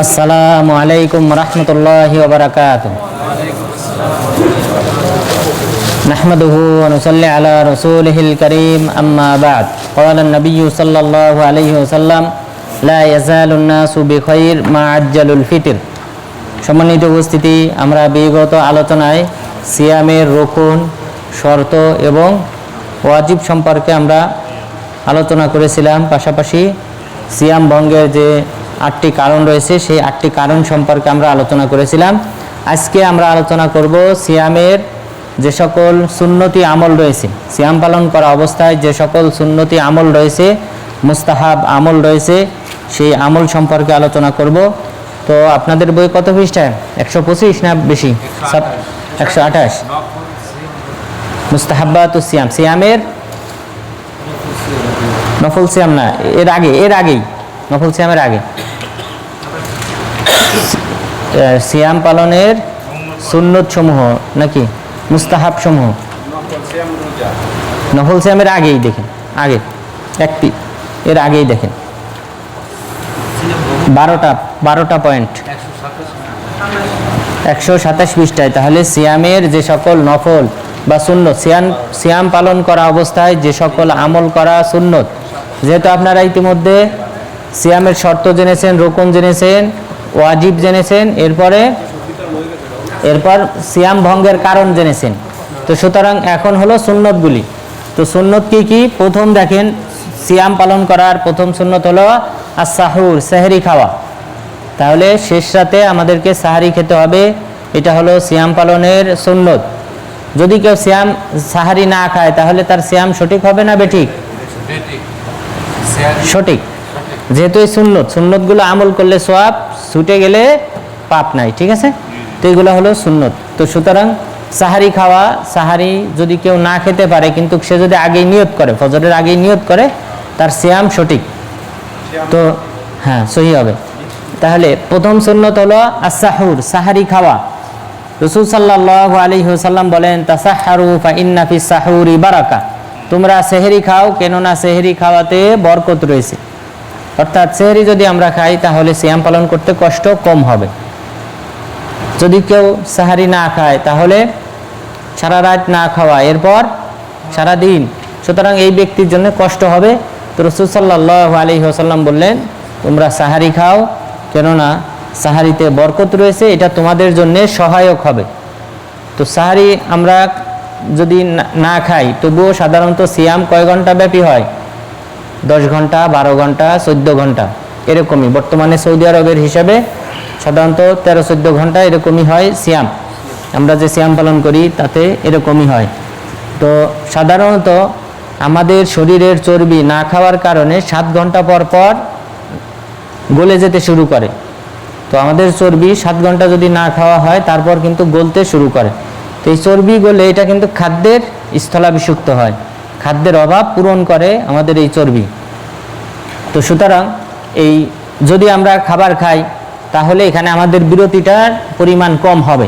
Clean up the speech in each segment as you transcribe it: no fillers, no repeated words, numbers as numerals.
আসসালামু আলাইকুম রহমতুল্লাহি ওয়া বারাকাতুহু। নাহমাদুহু ওয়া নুসাল্লি আলা রাসূলিহিল কারীম, আম্মা বা'দ। ক্বালা an-নাবিয়্যু সাল্লাল্লাহু আলাইহি ওয়াসাল্লাম, লা ইয়াজালুন নাসু বিখাইর মা আজ্জালুল ফিতর। সম্মানিত উপস্থিতি, আমরা বিগত আলোচনায় সিয়ামের রুকুন, শর্ত এবং ওয়াজিব সম্পর্কে আমরা আলোচনা করেছিলাম। পাশাপাশি সিয়াম ভঙ্গের যে 8টি কারণ রয়েছে সেই 8টি কারণ সম্পর্কে আমরা আলোচনা করেছিলাম। আজকে আমরা আলোচনা করব সিয়ামের যে সকল সুন্নতি আমল রয়েছে, সিয়াম পালন করা অবস্থায় যে সকল সুন্নতি আমল রয়েছে, মুস্তাহাব আমল রয়েছে, সেই আমল সম্পর্কে আলোচনা করব। তো আপনাদের বই কত পৃষ্ঠায়? 125 না বেশি? 128। মুস্তাহাব্বাতুস সিয়াম, সিয়ামের নফল সিয়াম না, এর আগেই নফল সিয়ামের আগে সিয়াম পালনের সুন্নত সমূহ নাকি মুস্তাহাব সমূহ? নফল সিয়ামের আগেই দেখেন, এর আগেই দেখেন 12টা পয়েন্ট 127 পৃষ্ঠায়। তাহলে সিয়ামের যে সকল নফল বা সুন্নত, সিয়াম পালন করা অবস্থায় যে সকল আমল করা সুন্নত, যেহেতু আপনারা ইতিমধ্যে সিয়ামের শর্ত জেনেছেন, রুকুন জেনেছেন, ওয়াজিব জেনেছেন, এরপর সিয়াম ভঙ্গের কারণ জেনেছেন। তো সুতরাং এখন হলো সুন্নতগুলি। তো সুন্নত কি কি? প্রথম দেখেন, সিয়াম পালন করার প্রথম সুন্নত হলো as-সাহুর, সেহরি খাওয়া। তাহলে শেষ রাতে আমাদেরকে সাহারি খেতে হবে, এটা হলো সিয়াম পালনের সুন্নত। যদি কেউ সাহারি না খায় তাহলে তার সিয়াম সঠিক হবে না বেঠিক? সঠিক। যেহেতু এই সুন্নতগুলো আমল করলে সওয়াব, ছুটে গেলে পাপ নাই, ঠিক আছে? তো এগুলো হলো সুন্নত। তো সুতরাং সাহারি খাওয়া, সাহারি যদি কেউ না খেতে পারে কিন্তু সে যদি আগেই নিয়ত করে, ফজরের আগেই নিয়ত করে, তার সিয়াম সঠিক, তো হ্যাঁ সহি হবে। তাহলে প্রথম সুন্নত হলো as-সাহুর, সাহারি খাওয়া। রাসূল সাল্লাল্লাহু আলাইহি ওয়াসাল্লাম বলেন, তাসাহহারু ফা ইন্না ফিস সাহুরি বারাকা। তোমরা সেহরি খাও, কেননা সেহরি খাওয়াতে বরকত রয়েছে। অর্থাৎ সেহরি যদি আমরা খাই তাহলে সিয়াম পালন করতে কষ্ট কম হবে। যদি কেউ সাহারি না খায় তাহলে সারা রাত না খাওয়া, এরপর সারা দিন, সুতরাং এই ব্যক্তির জন্য কষ্ট হবে। তো রাসূল সাল্লাল্লাহু আলাইহি ওয়াসাল্লাম বললেন, তোমরা সাহারি খাও, কেননা সাহারিতে বরকত রয়েছে, এটা তোমাদের জন্য সহায়ক হবে। তো সাহারি আমরা যদি না খাই তবুও সাধারণত সিয়াম কয় ঘন্টা ব্যাপী হয়? 10 ঘন্টা, 12 ঘন্টা, 14 ঘন্টা এরকমই। বর্তমানে সৌদি আরবের হিসাবে সাধারণত 13-14 ঘন্টা এরকমই হয় সিয়াম। আমরা যে সিয়াম পালন করি তাতে এরকমই হয়। তো সাধারণত আমাদের শরীরের চর্বি না খাওয়ার কারণে 7 ঘন্টা পর পর গলে যেতে শুরু করে। তো আমাদের চর্বি 7 ঘন্টা যদি না খাওয়া হয় তারপর কিন্তু গলতে শুরু করে। তো এই চর্বি গলে এটা কিন্তু খাদ্যের স্থলাভিষিক্ত হয়, খাদ্যের অভাব পূরণ করে আমাদের এই চর্বি। তো সুতরাং এই যদি আমরা খাবার খাই তাহলে এখানে আমাদের বিরতিটার পরিমাণ কম হবে।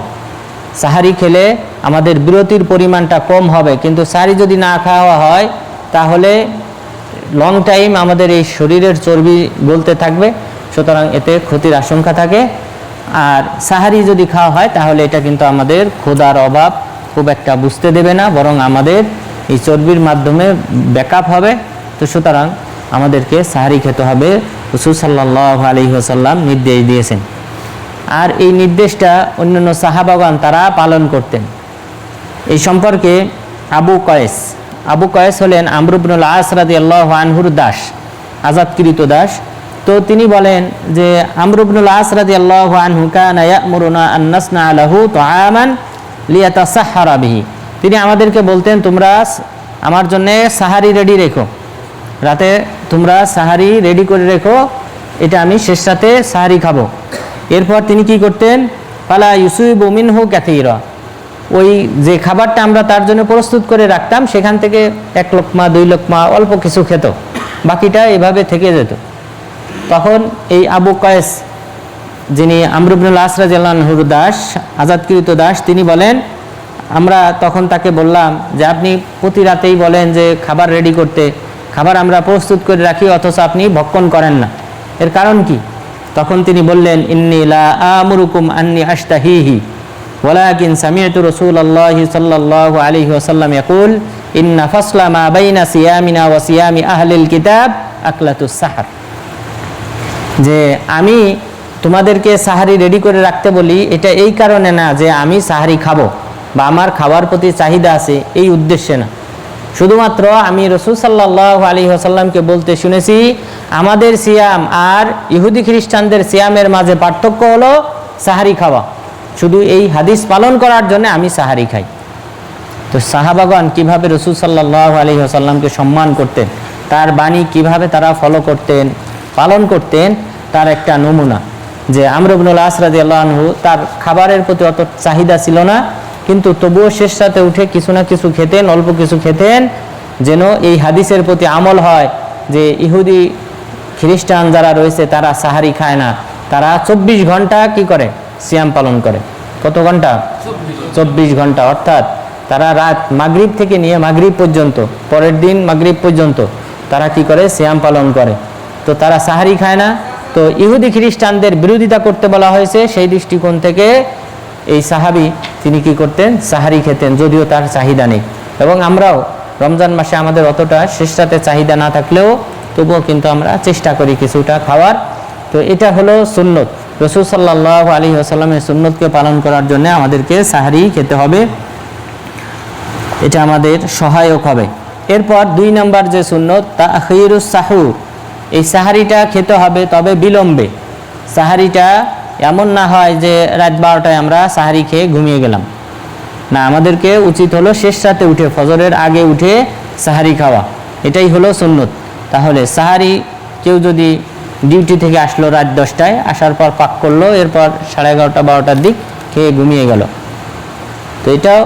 সাহারি খেলে আমাদের বিরতির পরিমাণটা কম হবে, কিন্তু সাহারি যদি না খাওয়া হয় তাহলে লং টাইম আমাদের এই শরীরের চর্বি গলতে থাকবে, সুতরাং এতে ক্ষতির আশঙ্কা থাকে। আর সাহারি যদি খাওয়া হয় তাহলে এটা কিন্তু আমাদের ক্ষুধার অভাব খুব একটা বুঝতে দেবে না, বরং আমাদের এই চর্বির মাধ্যমে ব্যাকআপ হবে। তো সুতরাং আমাদেরকে সাহারি খেতে হবে, রাসূল সাল্লাল্লাহু আলাইহি ওয়াসাল্লাম নির্দেশ দিয়েছেন। আর এই নির্দেশটা অন্যান্য সাহাবাগণ তারা পালন করতেন। এই সম্পর্কে আবু কয়েস হলেন আমর ইবনুল আস রাদিয়াল্লাহু আনহুর দাস, আজাদকৃত দাস। তো তিনি বলেন যে আমর ইবনুল আস রাদিয়াল্লাহু আনহু কানা ইয়া'মুরুনা আন নাসনা লাহু তুআমান লিয়াতাসাহহারা বিহি। তিনি আমাদেরকে বলতেন, তোমরা আমার জন্য সাহারি রেডি রেখো, রাতে তোমরা সাহারি রেডি করে রেখো, এটা আমি শেষ রাতে সাহারি খাবো। এরপর তিনি কি করতেন? ফালা ইউসিবু মিনহু কাসীরা, ওই যে খাবারটা আমরা তার জন্য প্রস্তুত করে রাখতাম সেখান থেকে 1 লোকমা 2 লোকমা অল্প কিছু খেত, বাকিটা এভাবে থেকে যেত। তখন এই আবু কয়েস, যিনি আমর ইবনুল আস রাদিয়াল্লাহু আনহুর দাস, আজাদকৃত দাস, তিনি বলেন, আমরা তখন তাকে বললাম যে আপনি প্রতি রাতেই বলেন যে খাবার রেডি করতে, খাবার আমরা প্রস্তুত করে রাখি অথচ আপনি ভক্ষণ করেন না, এর কারণ কি? তখন তিনি বললেন, ইন্নী লা আমুরুকুম আন্নী আশতাহিহি ওয়ালাকিন সামি'তু রাসূলুল্লাহি সাল্লাল্লাহু আলাইহি ওয়াসাল্লাম ইয়াকুল ইন্না ফাসলা মা বাইনা সিয়ামিনা ওয়া সিয়ামি আহলিল কিতাব আকলাতুস সাহর। যে আমি তোমাদেরকে সাহারি রেডি করে রাখতে বলি, এটা এই কারণে না যে আমি সাহারি খাবো বা আমার খাওয়ার প্রতি চাহিদা আছে, এই উদ্দেশ্যে না। শুধুমাত্র আমি রাসূল সাল্লাল্লাহু আলাইহি ওয়াসাল্লামকে বলতে শুনেছি, আমাদের সিয়াম আর ইহুদি খ্রিস্টানদের সিয়ামের মাঝে পার্থক্য হলো সাহারি খাওয়া। শুধু এই হাদিস পালন করার জন্য আমি সাহারি খাই। তো সাহাবাগণ কিভাবে রাসূল সাল্লাল্লাহু আলাইহি ওয়াসাল্লামকে সম্মান করতেন, তার বাণী কিভাবে তারা ফলো করতেন, পালন করতেন, তার একটা নমুনা। যে আমর ইবনুল আস রাদিয়াল্লাহু আনহু, তার খাবারের প্রতি অত চাহিদা ছিল না, কিন্তু তবুও শেষ রাতে উঠে কিছু না কিছু খেতেন, অল্প কিছু খেতেন, যেন এই হাদিসের প্রতি আমল হয় যে ইহুদি খ্রিস্টান যারা রয়েছে তারা সাহারি খায় না, তারা 24 ঘন্টা কি করে, সিয়াম পালন করে। কত ঘন্টা? 24 ঘন্টা। অর্থাৎ তারা রাত মাগরিব থেকে নিয়ে মাগরিব পর্যন্ত, পরের দিন মাগরিব পর্যন্ত তারা কি করে, সিয়াম পালন করে। তো তারা সাহারি খায় না। তো ইহুদি খ্রিস্টানদের বিরোধিতা করতে বলা হয়েছে, সেই দৃষ্টিকোণ থেকে এই সাহাবী তিনি কি করতেন, সাহারি খেতেন, যদিও তার চাহিদা নেই। এবং আমরাও রমজান মাসে আমাদের অতটা শেষ রাতে চাহিদা না থাকলেও তবুও কিন্তু আমরা চেষ্টা করি কিছুটা খাওয়ার। তো এটা হলো সুন্নত। রাসূল সাল্লাল্লাহু আলাইহি ওয়াসাল্লামের সুন্নতকে পালন করার জন্য আমাদেরকে সাহারি খেতে হবে, এটা আমাদের সহায়ক হবে। এরপর 2 নম্বর যে সুন্নত, তাখিরুস সাহুর। এই সাহারিটা খেতে হবে, তবে বিলম্বে। সাহারিটা এমন না হয় যে রাত 12টায় আমরা সাহারি খেয়ে ঘুমিয়ে গেলাম, না, আমাদেরকে উচিত হলো শেষ রাতে উঠে, ফজরের আগে উঠে সাহারি খাওয়া, এটাই হলো সুন্নত। তাহলে সাহারি কেউ যদি ডিউটি থেকে আসলো রাত 10টায়, আসার পর পাক করলো, এরপর 11:30 12টার দিক খেয়ে ঘুমিয়ে গেল, তো এটাও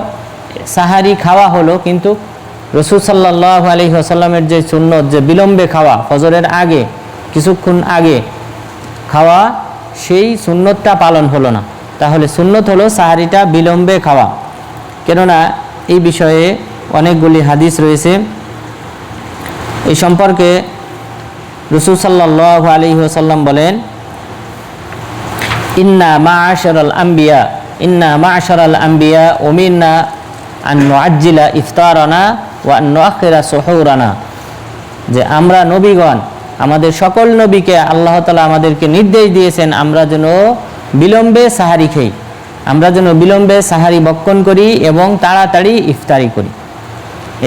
সাহারি খাওয়া হলো। কিন্তু রাসূল সাল্লাল্লাহু আলাইহি ওয়াসাল্লামের যে সুন্নত, যে বিলম্বে খাওয়া, ফজরের আগে কিছুক্ষণ আগে খাওয়া, সেই সুন্নতটা পালন হলো না। তাহলে সুন্নত হলো সাহারিটা বিলম্বে খাওয়া। কেননা এই বিষয়ে অনেকগুলি হাদিস রয়েছে। এই সম্পর্কে রাসূল সাল্লাল্লাহু আলাইহি ওয়াসাল্লাম বলেন, ইন্না মা'আশারাল আম্বিয়া উমিরনা আন নুআজ্জিলা ইফতারানা ওয়া আন নুআখিরা সুহুরানা। যে আমরা নবীগণ, আমাদের সকল নবীকে আল্লাহ তাআলা আমাদেরকে নির্দেশ দিয়েছেন আমরা যেন বিলম্বে সাহারি খাই, আমরা যেন বিলম্বে সাহারি ভক্ষণ করি এবং তাড়াতাড়ি ইফতারি করি।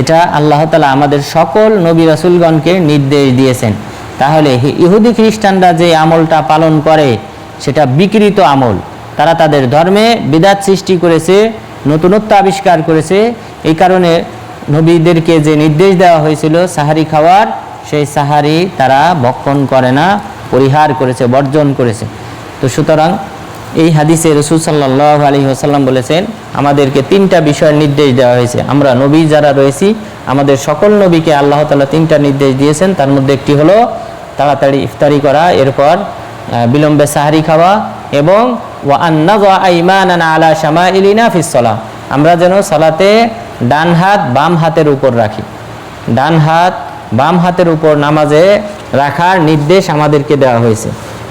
এটা আল্লাহ তাআলা আমাদের সকল নবী রাসূলগণকে নির্দেশ দিয়েছেন। তাহলে ইহুদি খ্রিস্টানরা যে আমলটা পালন করে সেটা বিকৃত আমল। তারা তাদের ধর্মে বিদআত সৃষ্টি করেছে, নতুনত্ব আবিষ্কার করেছে। এই কারণে নবীদেরকে যে নির্দেশ দেওয়া হয়েছিল সাহারি খাওয়ার, সেই সাহারি তারা ভক্ষণ করে না, পরিহার করেছে, বর্জন করেছে। তো সুতরাং এই হাদিসে রাসূল সাল্লাল্লাহু আলাইহি ওয়াসাল্লাম বলেছেন আমাদেরকে 3টা বিষয়ের নির্দেশ দেওয়া হয়েছে। আমরা নবী যারা রয়েছি, আমাদের সকল নবীকে আল্লাহ তাআলা 3টা নির্দেশ দিয়েছেন। তার মধ্যে একটি হলো তাড়াতাড়ি ইফতারি করা, এরপর বিলম্বে সাহারি খাওয়া, এবং ওয়া আন নাযা আইমানানা আলা শামাইলিনা ফিস সালাহ, আমরা যেন সালাতে ডান হাত বাম হাতের উপর রাখি। ডান হাত বাম হাতের উপর নামাজে রাখার নির্দেশ আমাদেরকে দেওয়া হয়েছে।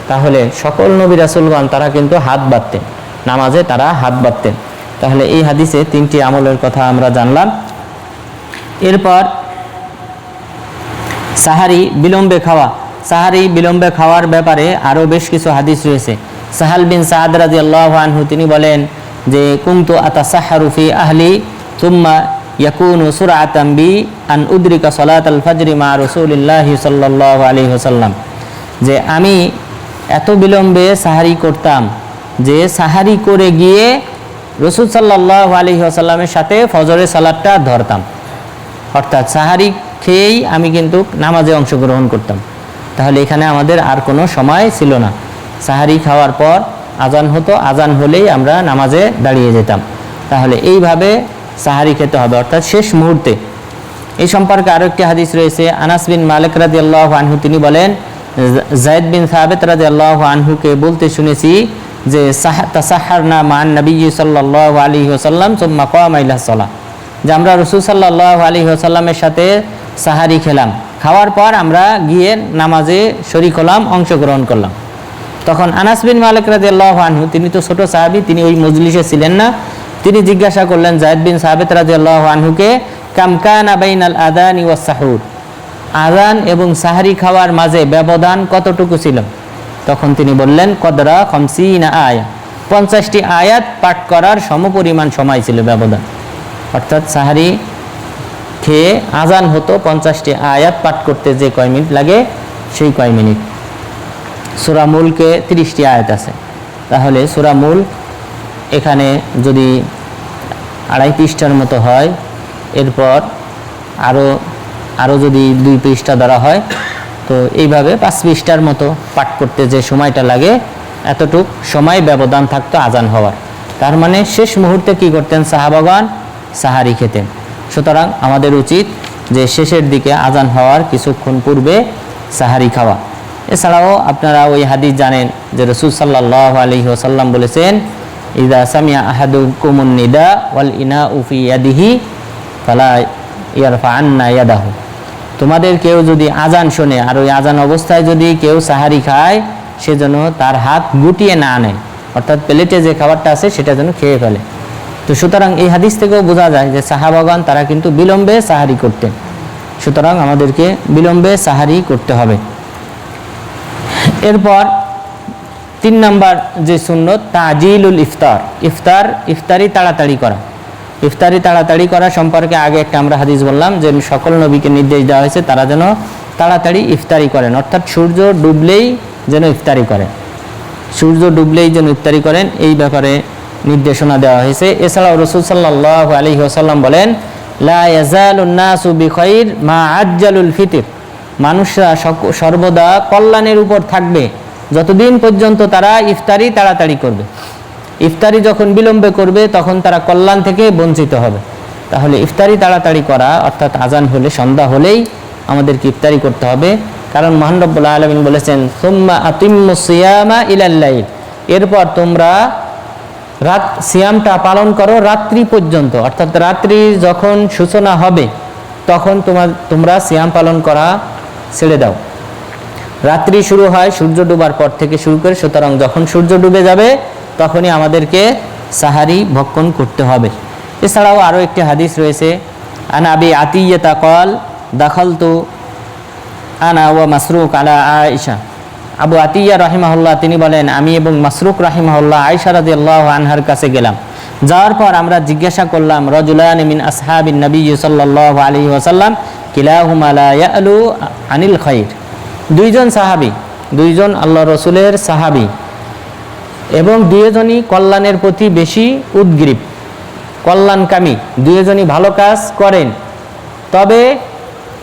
তাহলে সকল নবী রাসূলগণ তারা কিন্তু হাত বাঁধতেন, নামাজে তারা হাত বাঁধতেন। তাহলে এই হাদিসে 3টি আমলের কথা আমরা জানলাম। এরপর সাহারি বিলম্বে খাওয়া। সাহারি বিলম্বে খাওয়ার ব্যাপারে আরও বেশ কিছু হাদিস রয়েছে। সাহাল বিন সাদ রাদিয়াল্লাহু আনহু তিনি বলেন যে কুনতু আতাসাহহারু ফি আহলি সুম্মা ইয়াকুনু সুরআতান বি আন উদরিকা সালাতাল ফজর মা রাসূলিল্লাহি সাল্লাল্লাহু আলাইহি ওয়াসাল্লাম। যে আমি এত বিলম্বে সাহারি করতাম যে সাহারি করে গিয়ে রাসূল সাল্লাল্লাহু আলাইহি ওয়াসাল্লামের সাথে ফজরের সালাতটা ধরতাম। অর্থাৎ সাহারি খেয়েই আমি কিন্তু নামাজে অংশগ্রহণ করতাম। তাহলে এখানে আমাদের আর কোনো সময় ছিল না। সাহারি খাওয়ার পর আজান হতো, আজান হলেই আমরা নামাজে দাঁড়িয়ে যেতাম। তাহলে এইভাবে সাহারি খেতে হবে, অর্থাৎ শেষ মুহূর্তে। এই সম্পর্কে আরও একটি হাদিস রয়েছে। আনাস বিন মালিক রাদিয়াল্লাহু আনহু তিনি বলেন, যায়েদ বিন সাবিত রাদিয়াল্লাহু আনহুকে বলতে শুনেছি যে তাসাহহারনা মান নবী সাল্লাল্লাহু আলাইহি ওয়াসাল্লাম সুম্মা কামা ইলা সালাহ, যে আমরা রাসূল সাল্লাল্লাহু আলাইহি ওয়াসাল্লামের সাথে সাহারি খেলাম, খাওয়ার পর আমরা গিয়ে নামাজে শরীক হলাম, অংশগ্রহণ করলাম। তখন আনাস বিন মালিক রাদিয়াল্লাহু আনহু, তিনি তো ছোট সাহাবী, তিনি ওই মজলিসে ছিলেন না। তিনি জিজ্ঞাসা করলেন যায়েদ বিন সাবিত রাদিয়াল্লাহু আনহুকে, কাম কানা বাইনাল আযানি ওয়াস সাহুর, আযান এবং সাহরি খাওয়ার মাঝে ব্যবধান কতটুকু ছিল? তখন তিনি বললেন, কদরা 50 আয়া, 50টি আয়াত পাঠ করার সমপরিমাণ সময় ছিল ব্যবধান। অর্থাৎ সাহারি খেয়ে আজান হতো, 50টি আয়াত পাঠ করতে যে কয় মিনিট লাগে সেই কয় মিনিট। সূরা মুলকে 30টি আয়াত আছে, তাহলে সূরা মুল এখানে যদি 2.5 পৃষ্ঠার মতো হয়, এরপর আরও যদি 2 পৃষ্ঠা ধরা হয়, তো এইভাবে 5 পৃষ্ঠার মতো পাঠ করতে যে সময়টা লাগে, এতটুক সময় ব্যবধান থাকতো আজান হওয়ার। তার মানে শেষ মুহূর্তে কি করতেন সাহাবাগণ? সাহারি খেতেন। সুতরাং আমাদের উচিত যে শেষের দিকে আজান হওয়ার কিছুক্ষণ পূর্বে সাহারি খাওয়া। এছাড়াও আপনারা ওই হাদিস জানেন যে রাসূল সাল্লাল্লাহু আলাইহি ওয়াসাল্লাম বলেছেন, ইযা সামিআ আহাদুকুমুন নিদা ওয়াল ইনাউ ফি ইয়াদিহি ফালা ইয়ারফা'আন্না ইয়াদাহু, তোমাদের কেউ যদি আজান শোনে আর ওই আজান অবস্থায় যদি কেউ সাহারি খায়, সে যেন তার হাত গুটিয়ে না নেয়, অর্থাৎ প্লেটে যে খাবারটা আছে সেটা যেন খেয়ে ফেলে। তো সুতরাং এই হাদিস থেকেও বোঝা যায় যে সাহাবাগণ তারা কিন্তু বিলম্বে সাহারি করতেন। সুতরাং আমাদেরকে বিলম্বে সাহারি করতে হবে। এরপর 3 নম্বর যে সুন্নত, তাজিলুল ইফতার, ইফতারি তাড়াতাড়ি করা। ইফতারি তাড়াতাড়ি করা সম্পর্কে আগে একটা আমরা হাদিস বললাম যে সকল নবীকে নির্দেশ দেওয়া হয়েছে তারা যেন তাড়াতাড়ি ইফতারি করেন, অর্থাৎ সূর্য ডুবলেই যেন ইফতারি করেন, সূর্য ডুবলেই যেন ইফতারি করেন, এই ব্যাপারে নির্দেশনা দেওয়া হয়েছে। এছাড়াও রাসূল সাল্লাল্লাহু আলাইহি ওয়াসাল্লাম বলেন, লা ইয়াজালুন নাসু বিখাইর মা আজ্জালুল ফিতর, মানুষরা সর্বদা কল্যাণের উপর থাকবে যতদিন পর্যন্ত তারা ইফতারি তাড়াতাড়ি করবে। ইফতারি যখন বিলম্বে করবে তখন তারা কল্যাণ থেকে বঞ্চিত হবে। তাহলে ইফতারি তাড়াতাড়ি করা, অর্থাৎ আজান হলে, সন্ধ্যা হলেই আমাদেরকে ইফতারি করতে হবে। কারণ মহান রব্বুল আলামিন বলেছেন, সুম্মা আতিম্মুস সিয়ামা ইলাল লাইল, এরপর তোমরা সিয়ামটা পালন করো রাত্রি পর্যন্ত, অর্থাৎ রাত্রি যখন সূচনা হবে তখন তোমরা সিয়াম পালন করা ছেড়ে দাও। রাত্রি শুরু হয় সূর্য ডুবার পর থেকে শুরু করে, সুতরাং যখন সূর্য ডুবে যাবে তখনই আমাদেরকে সাহারি ভক্ষণ করতে হবে। এছাড়াও আরও একটি হাদিস রয়েছে, আন আবি আতিয়াতা ক্বাল দাখালতু আনা ওয়া মাসরুক আলা আয়েশা, আবু আতিয়া রাহিমাহুল্লাহ তিনি বলেন, আমি এবং মাসরুক রাহিমাহুল্লাহ আয়েশা রাদিয়াল্লাহু আনহার কাছে গেলাম। যাওয়ার পর আমরা জিজ্ঞাসা করলাম, রাজুলান মিন আসহাবিন নবী সাল্লাল্লাহু আলাইহি ওয়াসাল্লাম কিলাহুমা লা ইয়ালু আনিল খাইর, 2 জন সাহাবী, 2 জন আল্লাহ রসুলের সাহাবী, এবং 2 জনই কল্যাণের প্রতি বেশি উদ্গ্রীব, কল্যাণকামী, 2 জনই ভালো কাজ করেন। তবে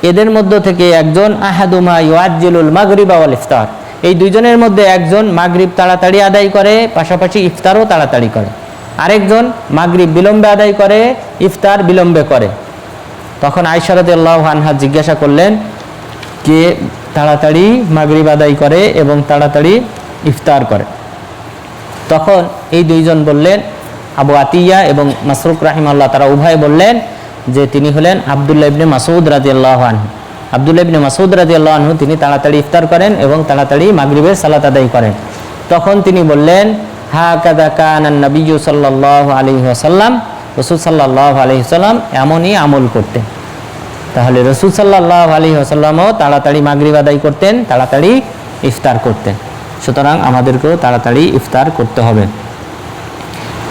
এদের মধ্য থেকে একজন আহাদুমা ইউআজ্জিলুল মাগরিবা ওয়াল ইফতার, এই 2 জনের মধ্যে একজন মাগরিব তাড়াতাড়ি আদায় করে, পাশাপাশি ইফতারও তাড়াতাড়ি করে, আরেকজন মাগরিব বিলম্বে আদায় করে, ইফতার বিলম্বে করে। তখন আয়েশা রাদিয়াল্লাহু আনহা জিজ্ঞাসা করলেন, কে তাড়াতাড়ি মাগরিব আদায় করে এবং তাড়াতাড়ি ইফতার করে? তখন এই 2 জন বললেন, আবু আতিয়া এবং মাসরুক রাহিমাহুল্লাহ, তারা উভয় বললেন যে তিনি হলেন আব্দুল্লাহ ইবনে মাসউদ রাদিয়াল্লাহু আনহু। আব্দুল্লাহ ইবনে মাসউদ রাদিয়াল্লাহু আনহু তিনি তাড়াতাড়ি ইফতার করেন এবং তাড়াতাড়ি মাগরিবের সালাত আদায় করেন। তখন তিনি বললেন, হাকাযা কানান নবিয়্যু সাল্লাল্লাহু আলাইহি ওয়াসাল্লাম, রাসূল সাল্লাল্লাহু আলাইহি ওয়াসাল্লাম এমনই আমল করতেন। তাহলে রাসূল সাল্লাল্লাহু আলাইহি ওয়াসাল্লামও তাড়াতাড়ি মাগরিব আদায় করতেন, তাড়াতাড়ি ইফতার করতেন। সুতরাং আমাদেরকেও তাড়াতাড়ি ইফতার করতে হবে।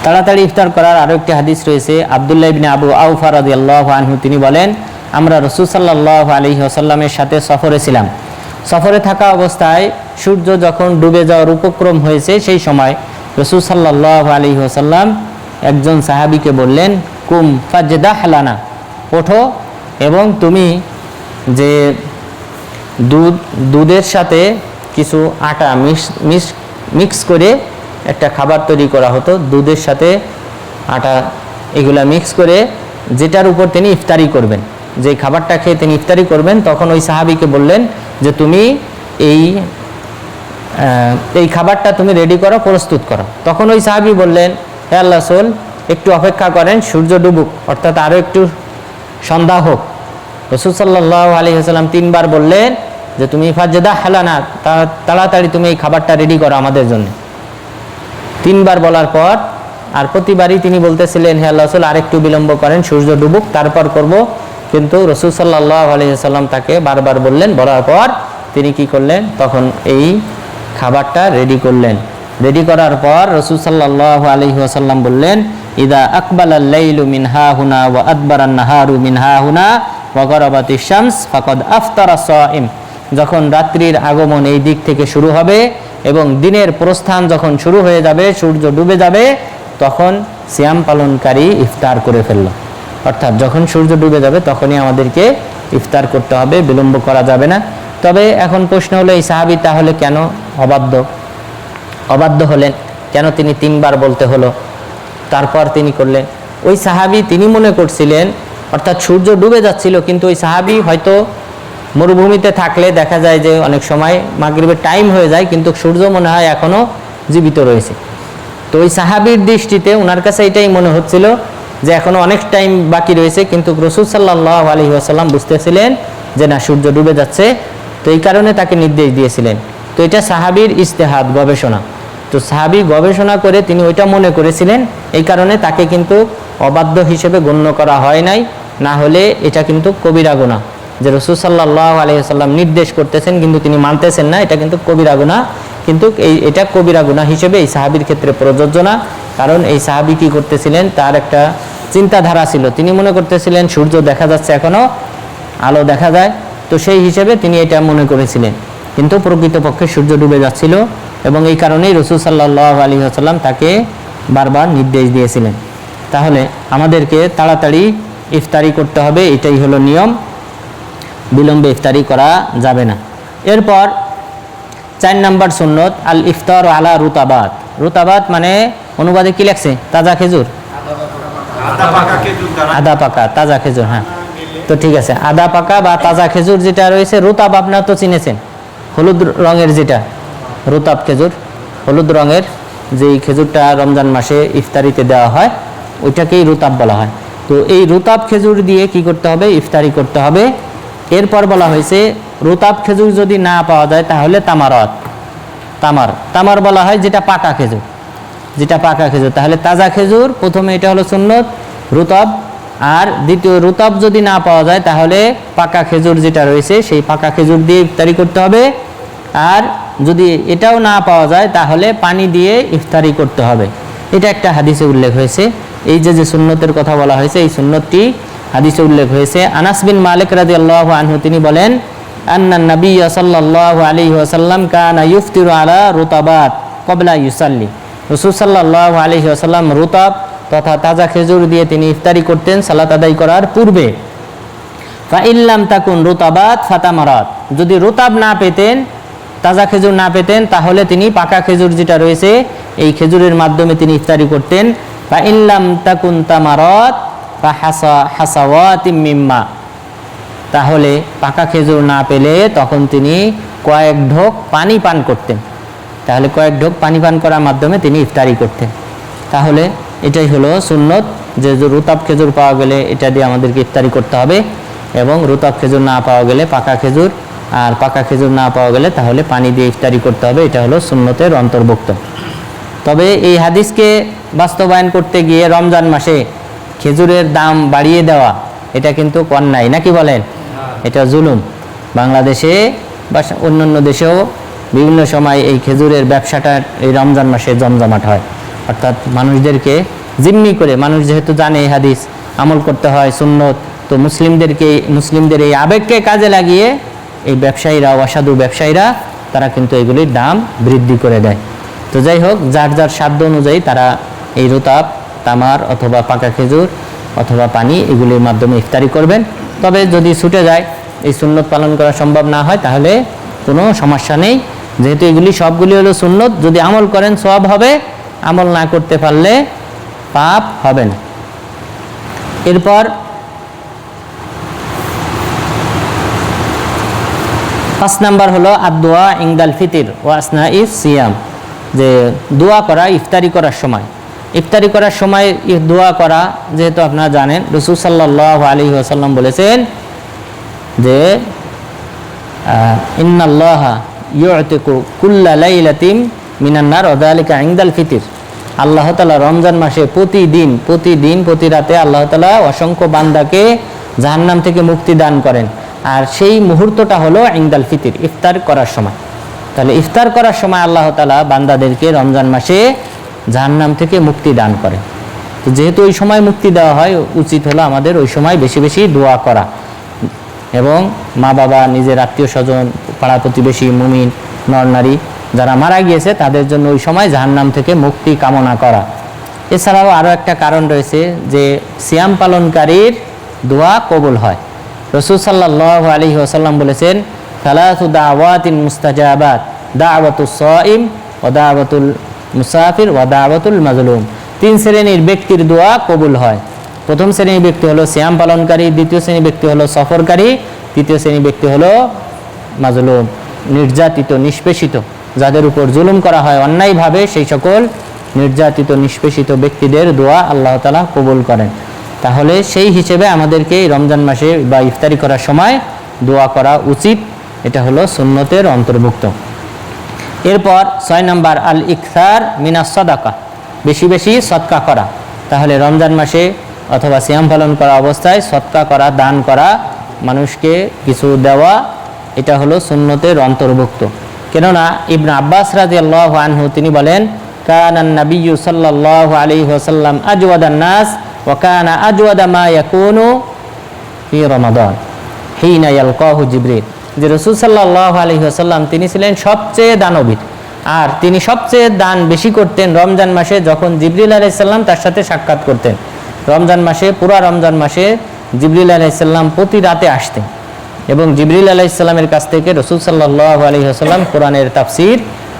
তাড়াতাড়ি ইফতার করার আরও একটি হাদিস রয়েছে, আব্দুল্লাহ ইবনে আবু আওফা রাদিয়াল্লাহু আনহু তিনি বলেন, আমরা রাসূল সাল্লাল্লাহু আলাইহি ওয়াসাল্লামের সাথে সফরে ছিলাম। সফরে থাকা অবস্থায় সূর্য যখন ডুবে যাওয়ার উপক্রম হয়েছে, সেই সময় রাসূল সাল্লাল্লাহু আলাইহি ওয়াসাল্লাম একজন সাহাবীকে বললেন, কুম ফাজদাহ লানা, ওঠো এবং তুমি যে দুধের সাথে কিছু আটা মিক্স করে একটা খাবার তৈরি করা হতো, দুধের সাথে আটা এগুলা মিক্স করে, যেটার উপর তিনি ইফতারি করবেন, যে খাবারটা খেয়ে তিনি ইফতারি করবেন, তখন ওই সাহাবীকে বললেন যে তুমি এই খাবারটা তুমি রেডি করো, প্রস্তুত করো। তখন ওই সাহাবী বললেন, হে আল্লাহ রাসূল, একটু অপেক্ষা করেন, সূর্য ডুবুক, অর্থাৎ আরও একটু সন্ধ্যা হোক। রাসূল সাল্লাল্লাহু আলাইহি ওয়াসাল্লাম 3 বার বললেন, যে তুমি ফাজদা হালানা, তাড়াতাড়ি তুমি এই খাবারটা রেডি করো আমাদের জন্য। 3 বার বলার পর আর প্রতিবারই তিনি বলতেছিলেন হে আল্লাহ রাসূল আরেকটু বিলম্ব করেন, সূর্য ডুবুক তারপর করব। কিন্তু রাসূল সাল্লাল্লাহু আলাইহি ওয়াসাল্লাম তাকে বারবার বললেন, বলার পর তিনি কি করলেন, তখন এই খাবারটা রেডি করলেন। রেডি করার পর রাসূল সাল্লাল্লাহু আলাইহি ওয়াসাল্লাম বললেন, ইদা আকবালাল লাইলু মিন হাহুনা ওয়া আদবারান নাহারু মিন হাহুনা ওয়া গরাবাতিশ শামস ফাকাদ আফতারা সাইম। যখন রাত্রির আগমন এই দিক থেকে শুরু হবে এবং দিনের প্রস্থান যখন শুরু হয়ে যাবে, সূর্য ডুবে যাবে, তখন সিয়াম পালনকারী ইফতার করে ফেলল। অর্থাৎ যখন সূর্য ডুবে যাবে তখনই আমাদেরকে ইফতার করতে হবে, বিলম্ব করা যাবে না। তবে এখন প্রশ্ন হলো, এই সাহাবী তাহলে কেন অবাধ্য হলেন? কেন তিনি 3 বার বলতে হলো, তারপর তিনি করলেন? ওই সাহাবী তিনি মনে করছিলেন, অর্থাৎ সূর্য ডুবে যাচ্ছিল, কিন্তু ওই সাহাবী হয়তো মরুভূমিতে থাকলে দেখা যায় যে অনেক সময় মাগরিবের টাইম হয়ে যায় কিন্তু সূর্য মনে হয় এখনো জীবিত রয়েছে। তো ওই সাহাবীর দৃষ্টিতে ওনার কাছে এটাই মনে হচ্ছিল যে এখনো অনেক টাইম বাকি রয়েছে, কিন্তু রাসূল সাল্লাল্লাহু আলাইহি ওয়াসাল্লাম বুঝতেছিলেন যে না, সূর্য ডুবে যাচ্ছে। তো এই কারণে তাকে নির্দেশ দিয়েছিলেন। তো এটা সাহাবীর ইজতিহাদ, গবেষণা। তো সাহাবী গবেষণা করে তিনি ওইটা মনে করেছিলেন, এই কারণে তাকে কিন্তু অবাধ্য হিসেবে গণ্য করা হয় নাই। না হলে এটা কিন্তু কবিরা গুনাহ, যে রাসূল সাল্লাল্লাহু আলাইহি ওয়াসাল্লাম নির্দেশ করতেছেন কিন্তু তিনি মানতেছেন না, এটা কিন্তু কবিরা গুনাহ। কিন্তু এটা কবিরা গুনাহ হিসেবে এই সাহাবীর ক্ষেত্রে প্রযোজ্য না। কারণ এই সাহাবী কি করতেছিলেন, তার একটা চিন্তাধারা ছিল, তিনি মনে করতেছিলেন সূর্য দেখা যাচ্ছে, এখনো আলো দেখা যায়, তো সেই হিসেবে তিনি এটা মনে করেছিলেন। কিন্তু প্রকৃতপক্ষে সূর্য ডুবে যাচ্ছিল এবং এই কারণেই রাসূল সাল্লাল্লাহু আলাইহি ওয়াসাল্লাম তাকে বারবার নির্দেশ দিয়েছিলেন। তাহলে আমাদেরকে তাড়াতাড়ি ইফতারি করতে হবে, এটাই হলো নিয়ম, বিলম্বে ইফতারি করা যাবে না। এরপর 4 নম্বর সুন্নত আল ইফতার আলা রুতাবাত। রুতাবাত মানে অনুবাদে কি লেখছে? তাজা খেজুর, আদা পাকা তাজা খেজুর। হ্যাঁ, তো ঠিক আছে, আদা পাকা বা তাজা খেজুর যেটা রয়েছে। রুতাব আপনারা তো চিনেছেন, হলুদ রঙের যেটা রুতাব খেজুর, হলুদ রঙের যেই খেজুরটা রমজান মাসে ইফতারিতে দেওয়া হয় ওইটাকেই রুতাব বলা হয়। তো এই রুতাব খেজুর দিয়ে কি করতে হবে? ইফতারি করতে হবে। এরপর বলা হয়েছে রুতাব খেজুর যদি না পাওয়া যায় তাহলে তামার বলা হয় যেটা পাকা খেজুর, তাহলে তাজা খেজুর প্রথমে, এটা হলো সুন্নত রুতাব। আর দ্বিতীয়, রুতাব যদি না পাওয়া যায় তাহলে পাকা খেজুর যেটা রয়েছে সেই পাকা খেজুর দিয়ে ইফতারি করতে হবে। আর যদি এটাও না পাওয়া যায় তাহলে পানি দিয়ে ইফতারি করতে হবে। এটা একটা হাদিসে উল্লেখ হয়েছে। এই যে সুন্নতের কথা বলা হয়েছে, এই সুন্নতটি হাদিসে উল্লেখ হয়েছে। আনাস বিন মালিক রাদিয়াল্লাহু আনহু তিনি বলেন, আন্নান নবী সাল্লাল্লাহু আলাইহি ওয়াসাল্লাম কানা ইফতিরু আলা রুতাবাত ক্বাবলা ইউসাল্লি। রাসূল সাল্লাল্লাহু আলাইহি ওয়াসাল্লাম রুতাব তথা তাজা খেজুর দিয়ে তিনি ইফতারি করতেন সালাত আদায় করার পূর্বে। ফা ইল্লাম তাকুন রুতাবাত ফাতামারাত, যদি রুতাব না পেতেন, তাজা খেজুর না পেতেন, তাহলে তিনি পাকা খেজুর যেটা রয়েছে এই খেজুরের মাধ্যমে তিনি ইফতারি করতেন। ফা ইল্লাম তাকুন তামারাত ফা হাসাওয়াতিম মিম্মা, তাহলে পাকা খেজুর না পেলে তখন তিনি কয়েক ঢোক পানি পান করতেন। তাহলে কয়েক ঢোক পানি পান করার মাধ্যমে তিনি ইফতারি করতেন। তাহলে এটাই হলো সুন্নত, যে রুতাব খেজুর পাওয়া গেলে এটা দিয়ে আমাদেরকে ইফতারি করতে হবে, এবং রুতাব খেজুর না পাওয়া গেলে পাকা খেজুর, আর পাকা খেজুর না পাওয়া গেলে তাহলে পানি দিয়ে ইফতারি করতে হবে। এটা হলো সুন্নতের অন্তর্ভুক্ত। তবে এই হাদিসকে বাস্তবায়ন করতে গিয়ে রমজান মাসে খেজুরের দাম বাড়িয়ে দেওয়া এটা কিন্তু অন্যায়, নাকি বলেন? এটা জুলুম। বাংলাদেশে বা অন্যান্য দেশেও বিভিন্ন সময় এই খেজুরের ব্যবসাটা এই রমজান মাসে জমজমাট হয়। অর্থাৎ মানুষদেরকে জিম্মি করে, মানুষ যেহেতু জানে এই হাদিস আমল করতে হয় সুন্নত, তো মুসলিমদের এই আবেগকে কাজে লাগিয়ে এই ব্যবসায়ীরা, অসাধু ব্যবসায়ীরা, তারা কিন্তু এগুলির দাম বৃদ্ধি করে দেয়। তো যাই হোক, যার যার সাধ্য অনুযায়ী তারা এই রুতাব, তামার অথবা পাকা খেজুর অথবা পানি এগুলির মাধ্যমে ইফতারি করবেন। তবে যদি ছুটে যায়, এই সুন্নত পালন করা সম্ভব না হয়, তাহলে কোনো সমস্যা নেই, যেহেতু এগুলি সবগুলি হলো সুন্নত। যদি আমল করেন সওয়াব হবে, আমল না করতে পারলে পাপ হবে না। এরপর 5 নাম্বার হলো আদ-দুআ ইনদাল ফিতর ওয়া আসনাইস সিয়াম, যে দোয়া করা ইফতারি করার সময়। ইফতারি করার সময় দোয়া করা, যেহেতু আপনারা জানেন রাসূল সাল্লাল্লাহু আলাইহি ওয়াসাল্লাম বলেছেন যে ইন্নাল্লাহা ইউতিকু কুল্লা লাইলাতিন মিনান নার ওয়া যালিকা ইনদাল ফিতর। আল্লাহ তাআলা রমজান মাসে প্রতি রাতে আল্লাহ তাআলা অসংখ্য বান্দাকে জাহান্নাম থেকে মুক্তি দান করেন, আর সেই মুহূর্তটা হলো ইনদাল ফিতর, ইফতার করার সময়। তাহলে ইফতার করার সময় আল্লাহ তাআলা বান্দাদেরকে রমজান মাসে জাহান্নাম থেকে মুক্তি দান করে। তো যেহেতু ওই সময় মুক্তি দেওয়া হয়, উচিত হলো আমাদের ওই সময় বেশি বেশি দোয়া করা এবং মা বাবা, নিজের আত্মীয় স্বজন, পাড়া প্রতিবেশী, মুমিন নর নারী যারা মারা গিয়েছে তাদের জন্য ওই সময় জাহান্নাম থেকে মুক্তি কামনা করা। এছাড়াও আরও একটা কারণ রয়েছে যে সিয়াম পালনকারীর দোয়া কবুল হয়। রাসূল সাল্লাল্লাহু আলাইহি ওয়াসাল্লাম বলেছেন, সালাসু দাওয়াতিন মুস্তাজাবাত, দাওয়াতুস সাইম ওয়া দাওয়াতুল মুসাফির ওয়া দাওয়াতুল মাজলুম। 3 শ্রেণীর ব্যক্তির দোয়া কবুল হয়। প্রথম শ্রেণীর ব্যক্তি হলো সিয়াম পালনকারী, দ্বিতীয় শ্রেণীর ব্যক্তি হলো সফরকারী, তৃতীয় শ্রেণীর ব্যক্তি হলো মাজলুম, নির্যাতিত, নিষ্পেষিত, যাদের উপর জুলুম করা হয় অন্যায়ভাবে, সেই সকল নির্যাতিত, নিষ্পেষিত ব্যক্তিদের দোয়া আল্লাহ তাআলা কবুল করেন। তাহলে সেই হিসেবে আমাদেরকে এই রমজান মাসে বা ইফতারি করার সময় দোয়া করা উচিত। এটা হলো সুন্নতের অন্তর্ভুক্ত। এরপর 6 নম্বর আল ইকসার মিনাস সাদাকা, বেশি বেশি সদকা করা। তাহলে রমজান মাসে অথবা সিয়াম পালন করা অবস্থায় সদকা করা, দান করা, মানুষকে কিছু দেওয়া, এটা হলো সুন্নতের অন্তর্ভুক্ত। কেননা ইবনে আব্বাস রাদিয়াল্লাহু আনহু তিনি বলেন, কানান নাবিয়্যু সাল্লাল্লাহু আলাইহি ওয়াসাল্লাম আজওয়াদান নাস ওয়া কানা আজওয়াদা মা ইয়াকুনু ফি রমাদান হিনা ইয়ালকাহু জিবরিল। যে রাসূল সাল্লাল্লাহু আলাইহি ওয়াসাল্লাম তিনি ছিলেন সবচেয়ে দানবীর, আর তিনি সবচেয়ে দান বেশি করতেন রমজান মাসে, যখন জিবরিল আলাইহিস সালাম তার সাথে সাক্ষাৎ করতেন। রমজান মাসে, পুরা রমজান মাসে জিবরিল আলাইহিস সালাম প্রতি রাতে আসতেন এবং জিবরিল আলাইহিস সালামের কাছ থেকে রাসূল সাল্লাল্লাহু আলাইহি ওয়াসাল্লাম কোরআনের তাফসীর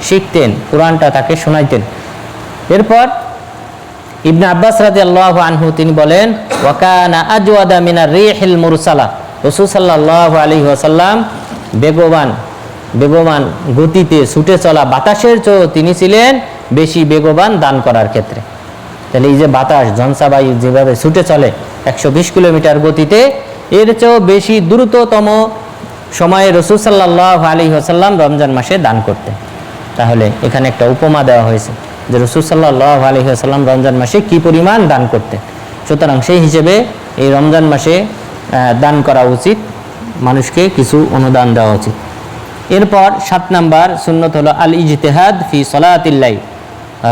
শিখতেন, কোরআনটা তাকে শোনাইতেন। এরপর ইবনে আব্বাস রাদিয়াল্লাহু আনহু তিনি বলেন, ওয়া কানা আজওয়াদা মিনার রিহিল মুরসালা। রাসূল সাল্লাল্লাহু আলাইহি ওয়াসাল্লাম বেগবান গতিতে ছুটে চলা বাতাসের চেয়েও তিনি ছিলেন বেশি বেগবান দান করার ক্ষেত্রে। তাহলে এই যে বাতাস, ঝঞ্ঝাবায়ু যেভাবে ছুটে চলে 120 কিলোমিটার গতিতে, এর চেয়েও বেশি দ্রুততম সময়ে রাসূল সাল্লাল্লাহু আলাইহি ওয়াসাল্লাম রমজান মাসে দান করতেন। তাহলে এখানে একটা উপমা দেওয়া হয়েছে যে রাসূল সাল্লাল্লাহু আলাইহি ওয়াসাল্লাম রমজান মাসে কি পরিমাণ দান করতেন। সুতরাং সেই হিসেবে এই রমজান মাসে দান করা উচিত, মানুষকে কিছু অনুদান দেওয়া উচিত। এরপর 7 নাম্বার সুন্নত হলো আল ইজতিহাদ ফি সলাতিল লাইল,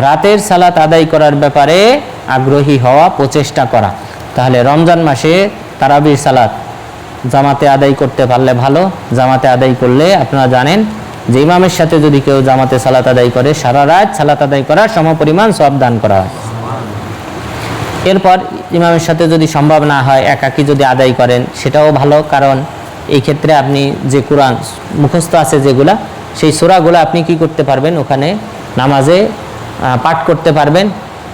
রাতের সালাত আদায় করার ব্যাপারে আগ্রহী হওয়া, প্রচেষ্টা করা। তাহলে রমজান মাসে তারাবির সালাত জামাতে আদায় করতে পারলে ভালো। জামাতে আদায় করলে আপনারা জানেন যে ইমামের সাথে যদি কেউ জামাতে সালাত আদায় করে, সারা রাত সালাত আদায় করার সমপরিমাণ সওয়াব দান করা হয়। এরপর ইমামের সাথে যদি সম্ভব না হয়, একাকী যদি আদায় করেন সেটাও ভালো, কারণ এই ক্ষেত্রে আপনি যে কোরআন মুখস্থ আছে যেগুলা, সেই সূরাগুলো আপনি কি করতে পারবেন, ওখানে নামাজে পাঠ করতে পারবেন।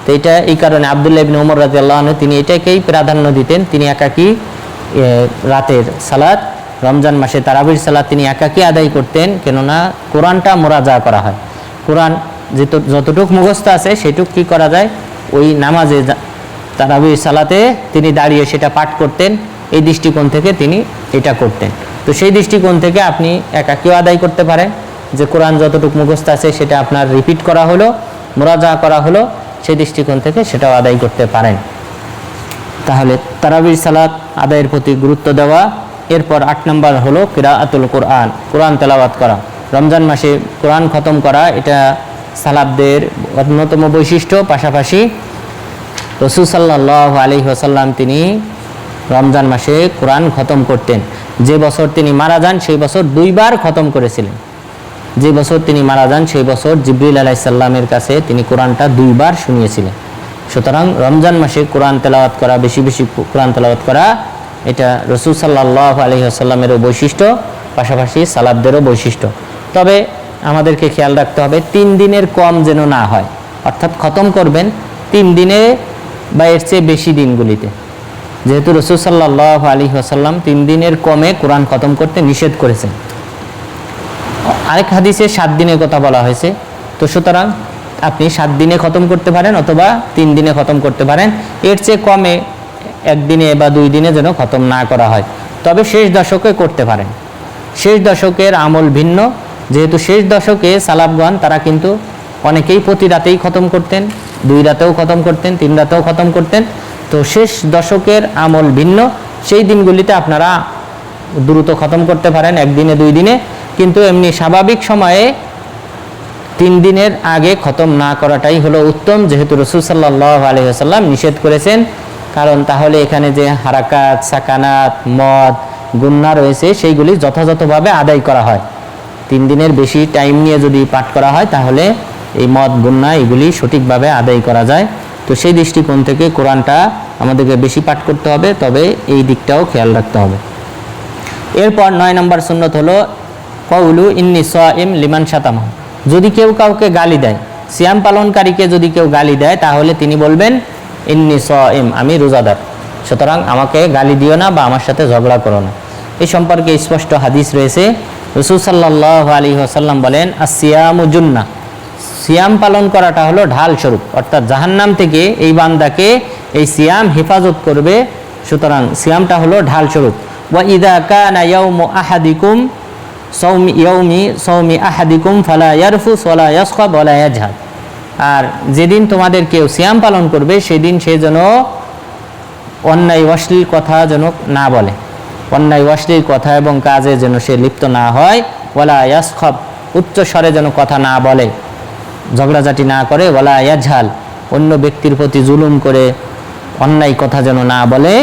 তো এটা এই কারণে আব্দুল্লাহ ইবনে ওমর রাদিয়াল্লাহু আনহু তিনি এটাকেই প্রাধান্য দিতেন। তিনি একাকী রাতের সালাত, রমজান মাসে তারাবির সালাত তিনি একাকী আদায় করতেন, কেননা কোরআনটা মুরাজা করা হয়। কোরআন যতটুকু মুখস্থ আছে সেটুকু কি করা যায়, ওই নামাজে তারাবির সালাতে তিনি দাঁড়িয়ে সেটা পাঠ করতেন। এই দৃষ্টিকোণ থেকে তিনি এটা করতেন। তো সেই দৃষ্টিকোণ থেকে আপনি একাকীও আদায় করতে পারেন, যে কোরআন যতটুকু মুখস্থ আছে সেটা আপনার রিপিট করা হলো, মুরাজা করা হলো, সেই দৃষ্টিকোণ থেকে সেটাও আদায় করতে পারেন। তাহলে তারাবির সালাত আদায়ের প্রতি গুরুত্ব দেওয়া। এরপর 8 নম্বর হলো কিরাআতুল কোরআন, কোরআন তেলাওয়াত করা। রমজান মাসে কোরআন খতম করা এটা সালাফদের অন্যতম বৈশিষ্ট্য। পাশাপাশি রাসূল সাল্লাল্লাহু আলাইহি ওয়াসাল্লাম তিনি রমজান মাসে কোরআন খতম করতেন। যে বছর তিনি মারা যান সেই বছর 2 বার খতম করেছিলেন। যে বছর তিনি মারা যান সেই বছর জিবরিল আলাইহিস সালামের কাছে তিনি কোরআনটা 2 বার শুনিয়েছিলেন। সুতরাং রমজান মাসে কোরআন তেলাওয়াত করা, বেশি বেশি কোরআন তেলাওয়াত করা, এটা রাসূল সাল্লাল্লাহু আলাইহি ওয়াসাল্লামেরও বৈশিষ্ট্য, পাশাপাশি সালাফদেরও বৈশিষ্ট্য। তবে আমাদেরকে খেয়াল রাখতে হবে 3 দিনের কম যেন না হয়, অর্থাৎ খতম করবেন 3 দিনে বা এর চেয়ে বেশি দিনগুলিতে। যেহেতু রাসূল সাল্লাল্লাহু আলাইহি ওয়াসাল্লাম 3 দিনের কমে কোরআন খতম করতে নিষেধ করেছেন। আরেক হাদিসে 7 দিনের কথা বলা হয়েছে। তো সুতরাং আপনি 7 দিনে খতম করতে পারেন অথবা 3 দিনে খতম করতে পারেন, এর চেয়ে কমে 1 দিনে বা 2 দিনে যেন খতম না করা হয়। তবে শেষ দশকে করতে পারেন, শেষ দশকের আমল ভিন্ন, যেহেতু শেষ দশকে সালাফগণ তারা কিন্তু অনেকেই প্রতি রাতেই খতম করতেন, 2 রাতেও খতম করতেন, 3 রাতেও খতম করতেন। তো শেষ দশকের আমল ভিন্ন, সেই দিনগুলিতে আপনারা দ্রুত খতম করতে পারেন, 1 দিনে 2 দিনে, কিন্তু এমনি স্বাভাবিক সময়ে 3 দিনের আগে খতম না করাটাই হলো উত্তম, যেহেতু রাসূল সাল্লাল্লাহু আলাইহি ওয়াসাল্লাম নিষেধ করেছেন। কারণ তাহলে এখানে যে হারাকাত, সাকানাত, মদ, গুন্না রয়েছে সেইগুলি যথাযথভাবে আদায় করা হয়। 3 দিনের বেশি টাইম নিয়ে যদি পাঠ করা হয় তাহলে এই মদ, গুন্না এগুলি সঠিকভাবে আদায় করা যায়। তো সেই দৃষ্টিকোণ থেকে কোরআনটা আমাদেরকে বেশি পাঠ করতে হবে, তবে এই দিকটাও খেয়াল রাখতে হবে। এরপর 9 নম্বর সুন্নত হলো কওলু ইন্নী সাইম লিমান শাতামা। যদি কেউ কাউকে গালি দেয়, সিয়াম পালনকারীকে যদি কেউ গালি দেয়, তাহলে তিনি বলবেন ইন্নী সাইম, আমি রোজাদার, সুতরাং আমাকে গালি দিও না বা আমার সাথে ঝগড়া করো না। এই সম্পর্কে স্পষ্ট হাদিস রয়েছে। রাসূল সাল্লাল্লাহু আলাইহি ওয়াসাল্লাম বলেন আসিয়ামু জুন্নাহ, সিয়াম পালন করাটা হলো ঢাল স্বরূপ, অর্থাৎ জাহান্নাম থেকে এই বান্দাকে এই সিয়াম হেফাজত করবে, সুতরাং সিয়ামটা হলো ঢাল স্বরূপ। ওয়া ইযা কানা ইয়াউমু আহাদিকুম সাওমি আহাদিকুম ফালা ইয়ারফুস ওয়ালা ইয়াসখাব ওয়ালা ইয়াজহাদ। আর যেদিন তোমাদের কেউ সিয়াম পালন করবে সেদিন সে যেন অন্যায় অশ্লীল কথা যেন না বলে, অন্যায় অশ্লীল কথা এবং কাজে যেন সে লিপ্ত না হয়। ওয়ালা ইয়াসখাব, উচ্চ স্বরে যেন কথা না বলে, ঝগড়াঝাটি না করে। ওয়ালা ইয়াজহাল, অন্য ব্যক্তির প্রতি জুলুম করে অন্যায় কথা যেন না বলে।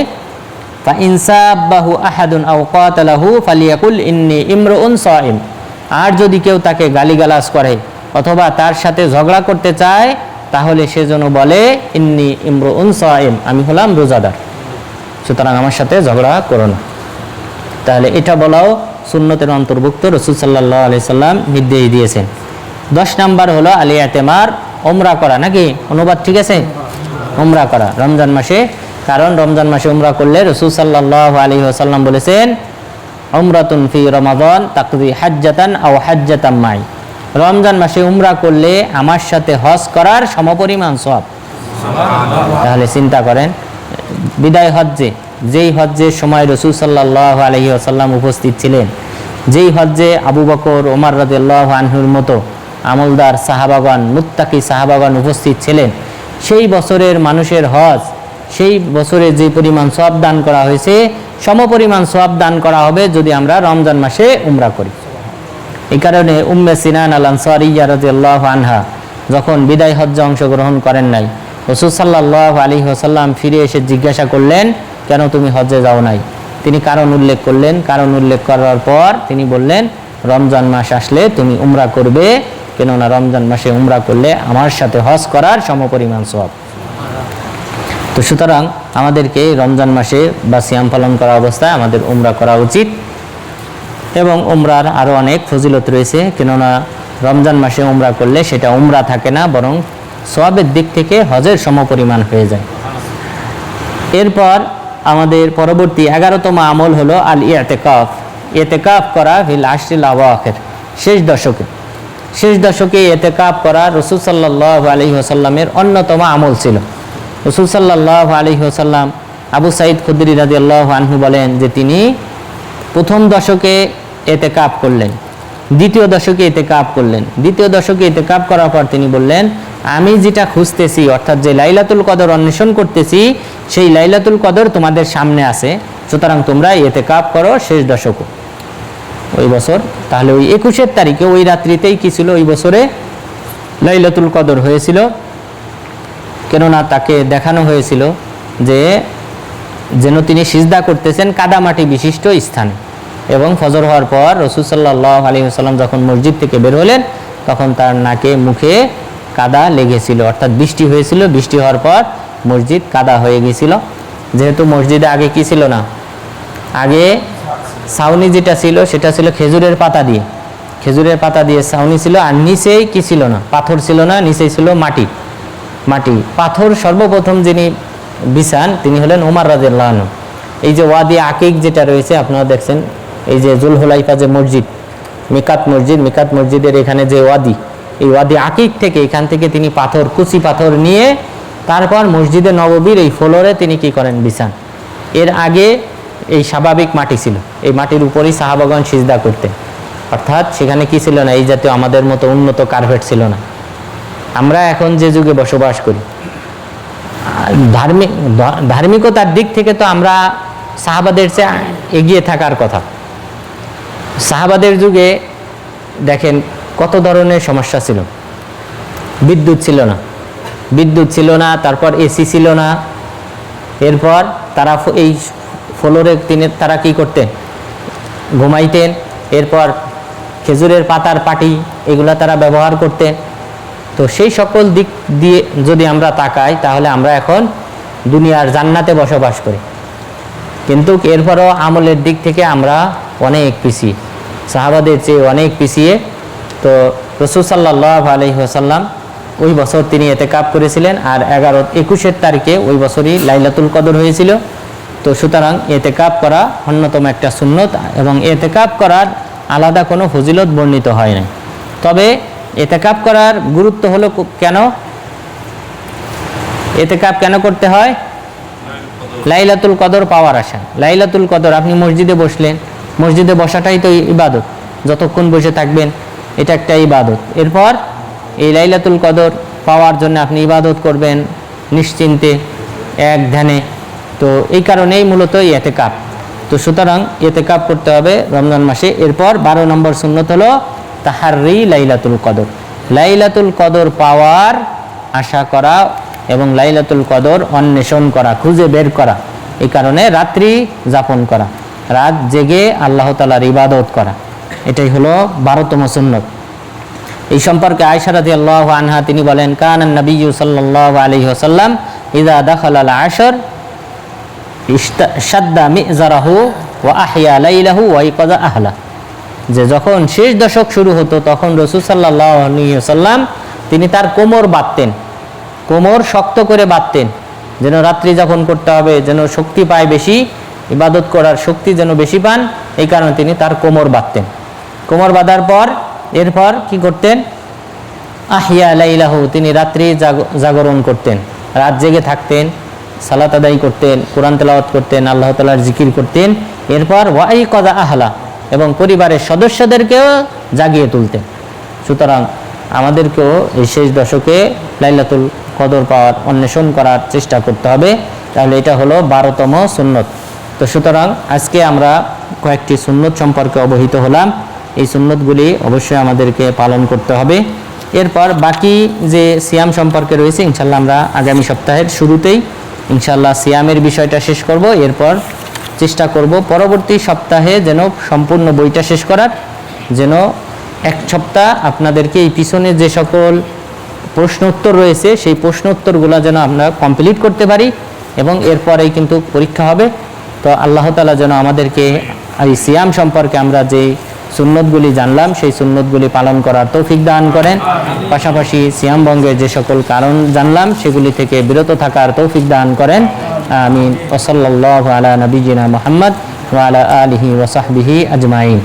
ফা ইনসাবাহু আহাদুন আও কাতালাহু ফালিয়াকুল ইন্নী ইমরুউন সাইম। আর যদি কেউ তাকে গালিগালাজ করে অথবা তার সাথে ঝগড়া করতে চায়, তাহলে সে যেন বলে ইন্নী ইমরুউন সাইম, আমি হলাম রোজাদার, সুতরাং আমার সাথে ঝগড়া করো না। তাহলে এটা বলাও সুন্নতের অন্তর্ভুক্ত, রাসূল সাল্লাল্লাহু আলাইহি সাল্লাম নির্দেশ দিয়েছেন। 10 নাম্বার হলো আলী এতেমার, ওমরা করা, নাকি অনুবাদ ঠিক আছে? ওমরা করা রমজান মাসে, কারণ রমজান মাসে উমরা করলে রাসূল সাল্লাল্লাহু আলাইহি ওয়াসাল্লাম বলেছেন উমরাতুন ফি রমাদান তাকদি হাজ্জাতান আও হাজ্জাতাম মাই। রমজান মাসে উমরা করলে আমার সাথে হজ করার সমপরিমাণ সওয়াব। তাহলে চিন্তা করেন, বিদায় হজ্জে, যেই হজ্জের সময় রাসূল সাল্লাল্লাহু আলাইহি ওয়াসাল্লাম উপস্থিত ছিলেন, যেই হজ্জে আবু বকর, ওমর রাদিয়াল্লাহু আনহুর মতো আমলদার সাহাবাগণ, মুত্তাকি সাহাবাগণ উপস্থিত ছিলেন, সেই বছরের মানুষের হজ, সেই বছরে যে পরিমাণ সওয়াব দান করা হয়েছে সমপরিমাণ সওয়াব দান করা হবে যদি আমরা রমজান মাসে উমরা করি। এই কারণে উম্মে সিনান আল আনসারিয়া রাদিয়াল্লাহু আনহা যখন বিদায় হজ্জে অংশগ্রহণ করেন নাই, রাসূল সাল্লাল্লাহু আলাইহি ওয়াসাল্লাম ফিরে এসে জিজ্ঞাসা করলেন কেন তুমি হজ্জে যাও নাই? তিনি কারণ উল্লেখ করলেন। কারণ উল্লেখ করার পর তিনি বললেন রমজান মাস আসলে তুমি উমরা করবে, কেননা রমজান মাসে উমরা করলে আমার সাথে হজ করার সমপরিমাণ সওয়াব। তো সুতরাং আমাদেরকে রমজান মাসে বা সিয়াম পালন করা অবস্থায় আমাদের উমরা করা উচিত, এবং উমরার আরও অনেক ফজিলত রয়েছে, কেননা রমজান মাসে উমরা করলে সেটা উমরা থাকে না, বরং সওয়াবের দিক থেকে হজের সমপরিমাণ হয়ে যায়। এরপর আমাদের পরবর্তী 11তম আমল হলো আল ইতিকাফ। ইতিকাফ করা ফিল আশরিল আওয়াখির, শেষ দশকে। শেষ দশকে ইতিকাফ করা রাসূল সাল্লাল্লাহু আলাইহি ওয়াসাল্লামের অন্যতম আমল ছিল। রাসূল সাল্লাল্লাহু আলাইহি ওয়াসাল্লাম, আবু সাঈদ খুদরি রাদিয়াল্লাহু আনহু বলেন যে তিনি প্রথম দশকে ইতিকাফ করলেন, দ্বিতীয় দশকে ইতিকাফ করলেন। দ্বিতীয় দশকে ইতিকাফ করার পর তিনি বললেন আমি যেটা খুঁজতেছি, অর্থাৎ যে লাইলাতুল কদর অন্বেষণ করতেছি, সেই লাইলাতুল কদর তোমাদের সামনে আছে, সুতরাং তোমরা ইতিকাফ করো শেষ দশক ওই বছর। তাহলে ওই 21 তারিখে ওই রাত্রিতেই কি ছিল, ওই বছরে লাইলাতুল কদর হয়েছিল, কেননা তাকে দেখানো হয়েছিল যে যেন তিনি সিজদা করতেছেন কাদামাটি বিশিষ্ট স্থানে। এবং ফজর হওয়ার পর রাসূল সাল্লাল্লাহু আলাইহি ওয়াসাল্লাম যখন মসজিদ থেকে বের হলেন তখন তার নাকে মুখে কাদা লেগেছিল, অর্থাৎ বৃষ্টি হয়েছিল। বৃষ্টি হওয়ার পর মসজিদ কাদা হয়ে গিয়েছিল, যেহেতু মসজিদে আগে কি ছিল না, আগে ছাউনি যেটা ছিল সেটা ছিল খেজুরের পাতা দিয়ে, খেজুরের পাতা দিয়ে ছাউনি ছিল, আর নিচেই কি ছিল না, পাথর ছিল না, নিচেই ছিল মাটি। পাথর সর্বপ্রথম যিনি বিছান তিনি হলেন ওমর রাদিয়াল্লাহু আনহু। এই যে ওয়াদি আকিক যেটা রয়েছে আপনারা দেখছেন, এই যে জুলহুলাইফা যে মসজিদ, মিকাত মসজিদের এখানে যে ওয়াদি, এই ওয়াদি আকিক থেকে, এখান থেকে তিনি পাথর, কুচি পাথর নিয়ে তারপর মসজিদে নববীর এই ফ্লোরে তিনি কি করেন, বিছান। এর আগে এই স্বাভাবিক মাটি ছিল, এই মাটির উপরেই সাহাবাগণ সিজদা করতেন। অর্থাৎ সেখানে কি ছিল না, এই জাতীয় আমাদের মতো উন্নত কার্পেট ছিল না। আমরা এখন যে যুগে বসবাস করি, ধার্মিকতার দিক থেকে তো আমরা সাহাবাদের চেয়ে এগিয়ে থাকার কথা। সাহাবাদের যুগে দেখেন কত ধরনের সমস্যা ছিল। বিদ্যুৎ ছিল না, তারপর এসি ছিল না। এরপর তারা এই ফ্লোরে তারা কি করতেন, ঘুমাইতেন। এরপর খেজুরের পাতার পাটি এগুলা তারা ব্যবহার করতেন। তো সেই সকল দিক দিয়ে যদি আমরা তাকাই, তাহলে আমরা এখন দুনিয়ার জান্নাতে বসবাস করি। কিন্তু এরপরও আমলের দিক থেকে আমরা অনেক পিছিয়ে, সাহাবাদের চেয়ে অনেক পিছিয়ে। তো রাসূল সাল্লাল্লাহু আলাইহি ওয়াসাল্লাম ওই বছর তিনি ইতিকাফ করেছিলেন, আর 21 তারিখে ওই বছরই লাইলাতুল কদর হয়েছিল। তো সুতরাং ইতিকাফ করা অন্যতম একটা সুন্নত, এবং ইতিকাফ করার আলাদা কোনো ফজিলত বর্ণিত হয় না। তবে ইতিকাফ করার গুরুত্ব হলো কেন, ইতিকাফ কেন করতে হয়? লাইলাতুল কদর পাওয়ার আশা। লাইলাতুল কদর, আপনি মসজিদে বসলেন, মসজিদে বসাটাই তো ইবাদত, যতক্ষণ বসে থাকবেন এটা একটা ইবাদত। এরপর এই লাইলাতুল কদর পাওয়ার জন্য আপনি ইবাদত করবেন নিশ্চিন্তে, এক ধ্যানে। তো এই কারণেই মূলত ইতিকাফ। তো সুতরাং ইতিকাফ করতে হবে রমজান মাসে। এরপর 12 নম্বর সুন্নত হলো তাহাররি লাইলাতুল কদর, লাইলাতুল কদর পাওয়ার আশা করা এবং লাইলাতুল কদর অন্বেষণ করা, খুঁজে বের করা। এই কারণে রাত্রি যাপন করা, রাত জেগে আল্লাহ তাআলার ইবাদত করা, এটাই হলো 12তম সুন্নত। এই সম্পর্কে আয়েশা রাদিয়াল্লাহু আনহা তিনি বলেন, কানান নবিয়্যু সাল্লাল্লাহু আলাইহি ওয়াসাল্লাম ইযা দাখালাল আশর শাদ্দা মিযরাহু ওয়া আহইয়া লাইলাহু ওয়া ইকাযা আহলা। যে যখন শেষ দশক শুরু হতো, তখন রাসূল সাল্লাল্লাহু আলাইহি ওয়াসাল্লাম তিনি তার কোমর বাঁধতেন, কোমর শক্ত করে বাঁধতেন, যেন রাত্রি যাপন করতে হবে, যেন শক্তি পায় বেশি, ইবাদত করার শক্তি যেন বেশি পান। এই কারণে তিনি তার কোমর বাঁধতেন। কোমর বাঁধার পর এরপর কি করতেন? আহিয়া লাইলাহু, তিনি রাত্রি জাগরণ করতেন, রাত জেগে থাকতেন, সালাত আদায় করতেন, কোরআন তেলাওয়াত করতেন, আল্লাহ তাআলার জিকির করতেন। এরপর ওয়াইকাযা আহলা, এবং পরিবারের সদস্যদেরকেও জাগিয়ে তুলতেন। সুতরাং আমাদেরকেও এই শেষ দশকে লাইলাতুল কদর পাওয়ার অন্বেষণ করার চেষ্টা করতে হবে। তাহলে এটা হলো 12তম সুন্নত। তো সুতরাং আজকে আমরা কয়েকটি সুন্নত সম্পর্কে অবহিত হলাম। এই সুন্নতগুলি অবশ্যই আমাদেরকে পালন করতে হবে। এরপর বাকি যে সিয়াম সম্পর্কে রয়েছে, ইনশাল্লাহ আমরা আগামী সপ্তাহের শুরুতেই ইনশাল্লাহ সিয়ামের বিষয়টা শেষ করব। এরপর চেষ্টা করব পরবর্তী সপ্তাহে যেন সম্পূর্ণ বইটা শেষ করার, যেন এক সপ্তাহ আপনাদেরকে এই পিছনে যে সকল প্রশ্ন উত্তর রয়েছে সেই প্রশ্ন উত্তরগুলো যেন আমরা কমপ্লিট করতে পারি, এবং এরপরেই কিন্তু পরীক্ষা হবে। তো আল্লাহ তাআলা যেন আমাদেরকে এই সিয়াম সম্পর্কে আমরা যে সুন্নতগুলি জানলাম সেই সুন্নতগুলি পালন করার তৌফিক দান করেন। পাশাপাশি সিয়াম ভঙ্গের যে সকল কারণ জানলাম সেগুলি থেকে বিরত থাকার তৌফিক দান করেন। আমিন। ওয়া সাল্লাল্লাহু আলা নবিয়িনা মুহাম্মদ ওয়া আলা আলিহি ওয়া সাহবিহি আজমাইন।